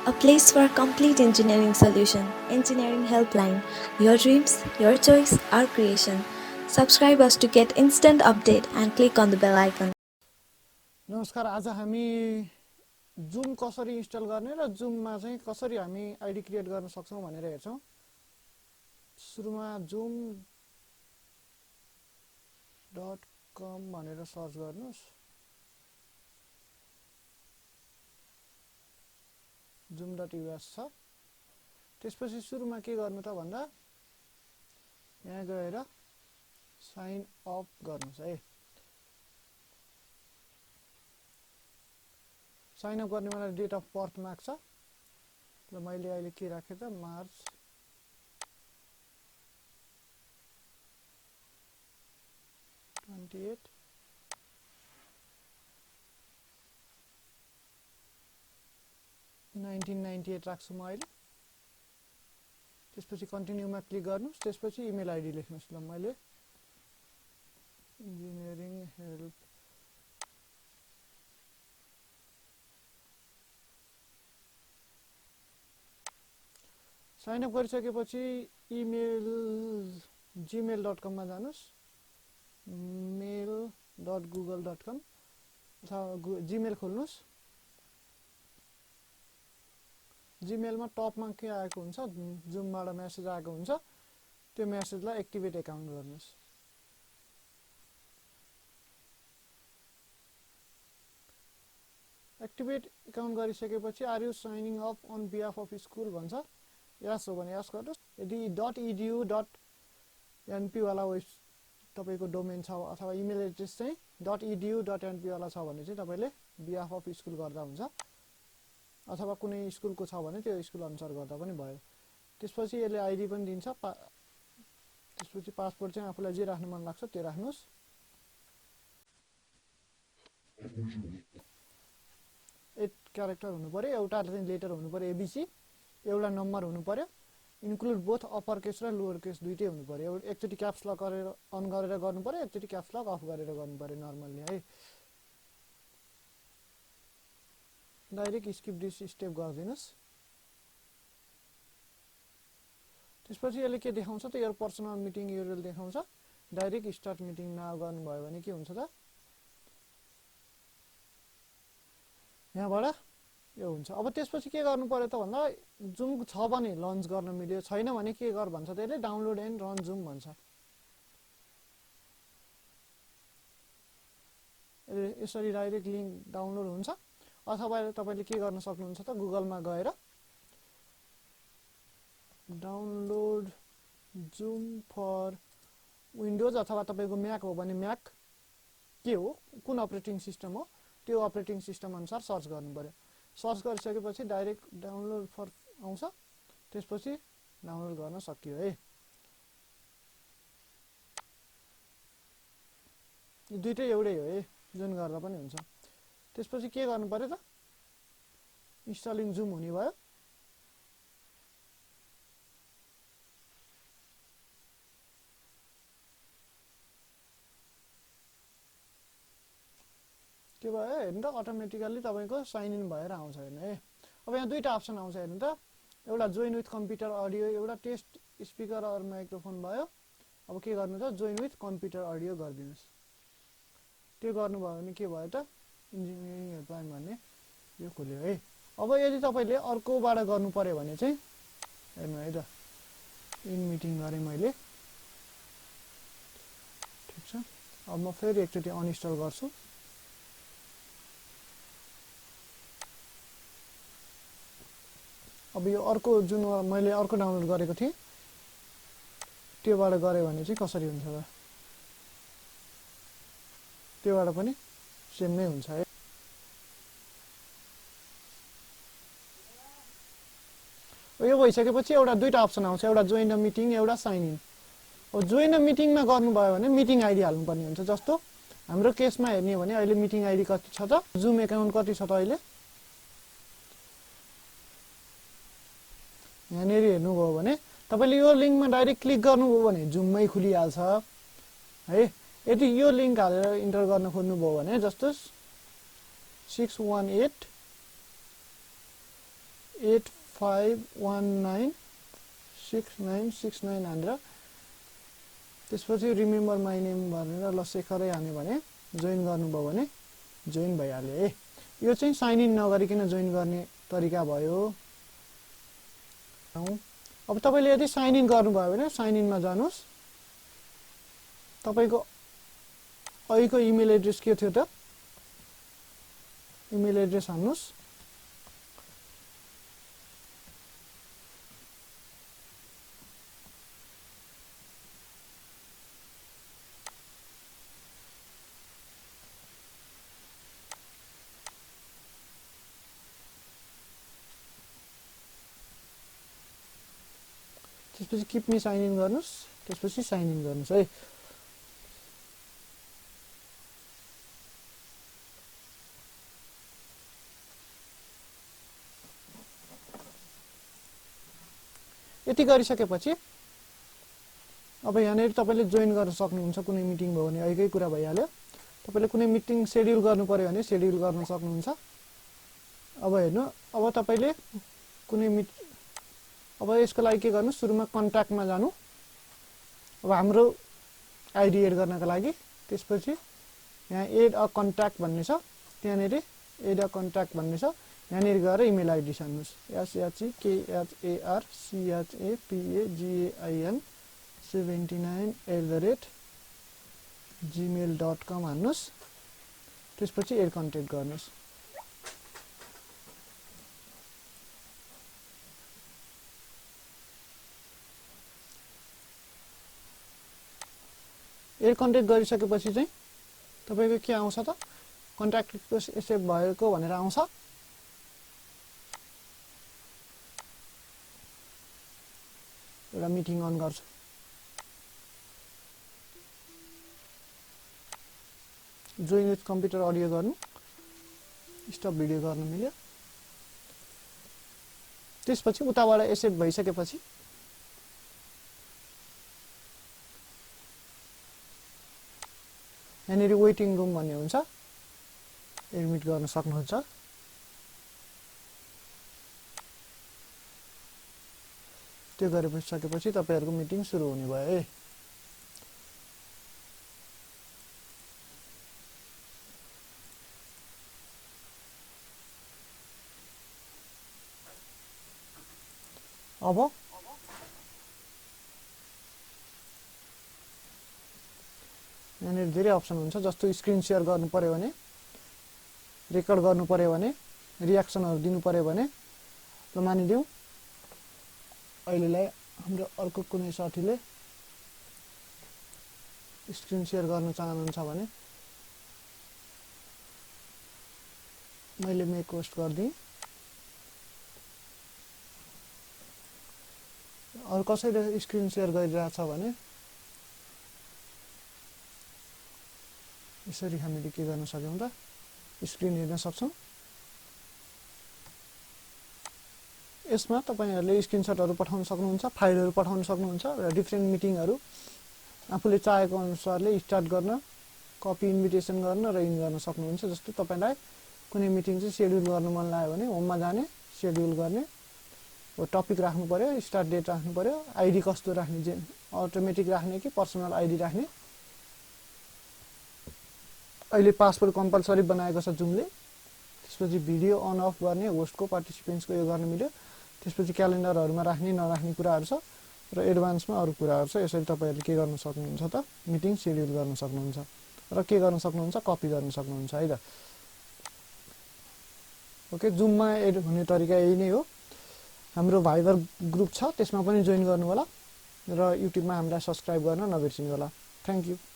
a place for complete engineering solution. Engineering Helpline. Your dreams, your choice, our creation. Subscribe us to get instant update and click on the bell icon. नमस्कार, आज हामी zoom कसरी install गर्ने र जुममा चाहिँ कसरी हामी ID create गर्न सक्छौं भनेर हेर्छौं। सुरुमा zoom.com भनेर सर्च गर्नुस्। zoom.us छ। त्यसपछि सुरुमा के गर्नु त भन्दा यहाँ गएर साइन अप गर्नुस् है। साइन अप गर्ने मलाई डेट अफ बर्थ माग्छ र मैले अहिले के राखे त मार्च 28 1998 राख्छु म अहिले। त्यसपछि कन्टिन्युमा क्लिक गर्नुस्। त्यसपछि इमेल आईडी लेख्नुस्। ल मैले इन्जिनियरिङ हेल्प साइन अप गरिसकेपछि इमेल gmail.com मा जानुस्। mail.google.com अथवा जीमेल खोल्नुस्। जीमेलमा टपमा के आएको हुन्छ, जुमबाट मेसेज आएको हुन्छ, त्यो मेसेजलाई एक्टिभेट अकाउन्ट गर्नुस्। एक्टिभेट अकाउन्ट गरिसकेपछि are you signing up on behalf of school भन्छ। यस हो भने यस गर्नुस्। यदि .edu.np वाला वेब तपाईको डोमेन छ अथवा इमेल एड्रेस चाहिँ .edu.np वाला छ भने चाहिँ तपाईले बिहाफ अफ स्कुल गर्दा हुन्छ, अथवा कुनै स्कुलको छ भने त्यो स्कुल अनुसार गर्दा पनि भयो। त्यसपछि यसले आईडी पनि दिन्छ। त्यसपछि पासपोर्ट चाहिँ आफुलाई जे राख्न मन लाग्छ त्यो राख्नुस्। एट क्यारेक्टर हुनु पर्यो, एउटा चाहिँ लेटर हुनु पर्यो एबीसी, एउटा नम्बर हुनु पर्यो, इन्क्लुड बोथ अप्पर केस र लोअर केस दुईटै हुनु पर्यो। एकचोटी क्याप्स लक गरेर अन गरेर गर्नु पर्यो, एकचोटी क्याप्स लक अफ गरेर गर्नु पर्यो नर्मली है। डाइरेक्ट स्किप दिस स्टेप गर्दिनुस्। त्यसपछि यसले के देखाउँछ त, यो पर्सनल मिटिङ युआरएल देखाउँछ। डाइरेक्ट स्टार्ट मिटिङ नाउ गर्नुभयो भने के हुन्छ त, यहाँबाट यो हुन्छ। अब त्यसपछि के गर्नु पर्यो त भन्दा जुम छ भने लन्च गर्न मिल्यो, छैन भने के गर भन्छ त्यसले डाउनलोड एन्ड रन जुम भन्छ। यसरी डाइरेक्ट लिंक डाउनलोड हुन्छ। अथवा तपाईले के गर्न सक्नुहुन्छ त, गुगलमा गएर डाउनलोड जुम फर विन्डोज अथवा तपाईको म्याक हो भने म्याक के हो, कुन अपरेटिङ सिस्टम हो, त्यो अपरेटिङ सिस्टम अनुसार सर्च गर्नु पर्यो। सर्च गरिसकेपछि डाइरेक्ट डाउनलोड फर आउँछ। त्यसपछि डाउनलोड गर्न सकियो है। यो दुईटै एउटै हो है, जुन गर्दा पनि हुन्छ। त्यसपछि के गर्नु पर्यो त, इन्स्टलिङ जुम हुने भयो। के भयो हेर्नु त, अटोमेटिकली तपाईको साइन इन भएर आउँछ हेर्नु है। अब यहाँ दुईटा अप्सन आउँछ हेर्नु त, एउटा जोइन विथ कम्प्युटर अडियो, एउटा टेस्ट स्पिकर अर माइक्रोफोन भयो। अब के गर्नु त, जोइन विथ कम्प्युटर अडियो गरिदिनुस्। त्यो गर्नुभयो भने के भयो त, इन्जिनियरिङ हेल्पलाइन भन्ने यो खोल्यो है। अब यदि तपाईले अर्कोबाट गर्नु पर्यो भने चाहिँ हेर्नु है त, इन मिटिङ गरे मैले, ठीक छ। अब म फेरि एकचोटि अनइन्स्टल गर्छु। अब यो अर्को जुन मैले अर्को डाउनलोड गरेको थिएँ त्योबाट गरे भने चाहिँ कसरी हुन्छ त, त्योबाट पनि सेम नै हुन्छ है। यो भइसकेपछि एउटा दुईटा अप्सन आउँछ, एउटा जोइन द मिटिङ, एउटा साइन इन। अब जोइन द मिटिङमा गर्नुभयो भने मिटिङ आईडी हाल्नुपर्ने हुन्छ। जस्तो हाम्रो केसमा हेर्ने हो भने अहिले मिटिङ आईडी कति छ त, जुम एकाउन्ट कति छ त अहिले, यहाँनिर हेर्नुभयो भने तपाईले यो लिंकमा डाइरेक्ट क्लिक गर्नुभयो भने जुममै खुलिहाल्छ है। यदि यो लिंक हालेर इन्टर गर्न खोज्नुभयो भने जस्तो 618 85196969 हानेर त्यसपछि रिमेम्बर माई नेम भनेर ल शेखरै हान्यो भने जोइन गर्नुभयो भने जोइन भइहाल्यो है। यो चाहिँ साइन इन नगरिकन जोइन गर्ने तरिका भयो। अब तपाईले यदि साइन इन गर्नुभयो भने साइन इनमा जानुस्। तपाईको अहिलेको इमेल एड्रेस के थियो त? इमेल एड्रेस हाल्नुस्। त्यसपछि किप मी साइन इन गर्नुस्। त्यसपछि साइन इन गर्नुस् है। यति गरिसकेपछि अब यहाँनिर तपाईले जोइन गर्न सक्नुहुन्छ। कुनै मिटिङ भयो भने अहिलेकै कुरा भइहाल्यो। तपाईले कुनै मिटिङ शेड्युल गर्नु पर्यो भने शेड्युल गर्न सक्नुहुन्छ। अब हेर्नु, अब तपाईले कुनै अब यसको लागि के गर्नु, सुरुमा कन्ट्याक्टमा जानु। अब हाम्रो आइडी एड गर्नका लागि त्यसपछि यहाँ एड अ कन्ट्याक्ट भन्ने छ। त्यहाँनिर एड अ कन्ट्याक्ट भन्ने छ। यहाँनिर गएर इमेल आइडी छान्नुस्। SHAKHAPAGAIN79@gmail.com हान्नुस्। त्यसपछि एड कन्ट्याक्ट गर्नुस्। एड कन्ट्याक्ट गरिसकेपछि चाहिँ तपाईको के आउँछ त? कन्ट्याक्ट रिक्वेस्ट एक्सेप्ट भएको भनेर आउँछ। एउटा मिटिङ अन गर्छु। जोइन विथ कम्प्युटर अडियो गर्नु, स्टप भिडियो गर्न मिल्यो। त्यसपछि उताबाट एक्सेप्ट भइसकेपछि यहाँनिर वेटिङ रुम भन्ने हुन्छ, एडमिट गर्न सक्नुहुन्छ। त्यो गरिसकेपछि तपाईहरुको मिटिङ सुरु हुने भयो है। अब यहाँनिर धेरै अप्सन हुन्छ। जस्तो स्क्रिन शेयर गर्नु पर्यो भने, रेकर्ड गर्नु पर्यो भने, रियाक्सनहरु दिनु पर्यो भने, ल मानिदिउँ अहिलेलाई हाम्रो अर्को कुनै साथीले स्क्रिन शेयर गर्न चाहनुहुन्छ भने मैले मेक पोस्ट गर्दिएँ। अरु कसैले स्क्रिन शेयर गरिरहेछ भने यसरी हामीले के गर्न सक्यौं त, स्क्रिन हेर्न सक्छौं। यसमा तपाईहरुले स्क्रिनशटहरु पठाउन सक्नुहुन्छ, फाइलहरु पठाउन सक्नुहुन्छ र डिफरेन्ट मिटिङहरु आफूले चाहेको अनुसारले स्टार्ट गर्न, कपी इन्भिटेसन गर्न र इन गर्न सक्नुहुन्छ। जस्तो तपाईलाई कुनै मिटिङ चाहिँ शेड्युल गर्न मन लाग्यो भने होममा जाने, शेड्युल गर्ने, ओ टपिक राख्नु पर्यो, स्टार्ट डेट राख्नु पर्यो, आइडी कस्तो राख्ने, अटोमेटिक राख्ने कि पर्सनल आइडी राख्ने। अहिले पासवर्ड कम्पलसरी बनाएको छ जुमले। त्यसपछि भिडियो अन अफ गर्ने, होस्टको पार्टिसिपेन्ट्सको यो गर्न मिल्यो। त्यसपछि क्यालेन्डरहरुमा राख्ने नराख्ने कुराहरु छ र एडभान्समा अरु कुराहरु छ। यसरी तपाईहरुले के गर्न सक्नुहुन्छ त, मिटिङ शेड्युल गर्न सक्नुहुन्छ र के गर्न सक्नुहुन्छ, कपी गर्न सक्नुहुन्छ है त। ओके, जुममा एड हुने तरिका यही नै हो। हाम्रो भाइबर ग्रुप छ, त्यसमा पनि जोइन गर्नु होला र युट्युबमा हामीलाई सब्स्क्राइब गर्न नबिर्सिनु होला। Thank you.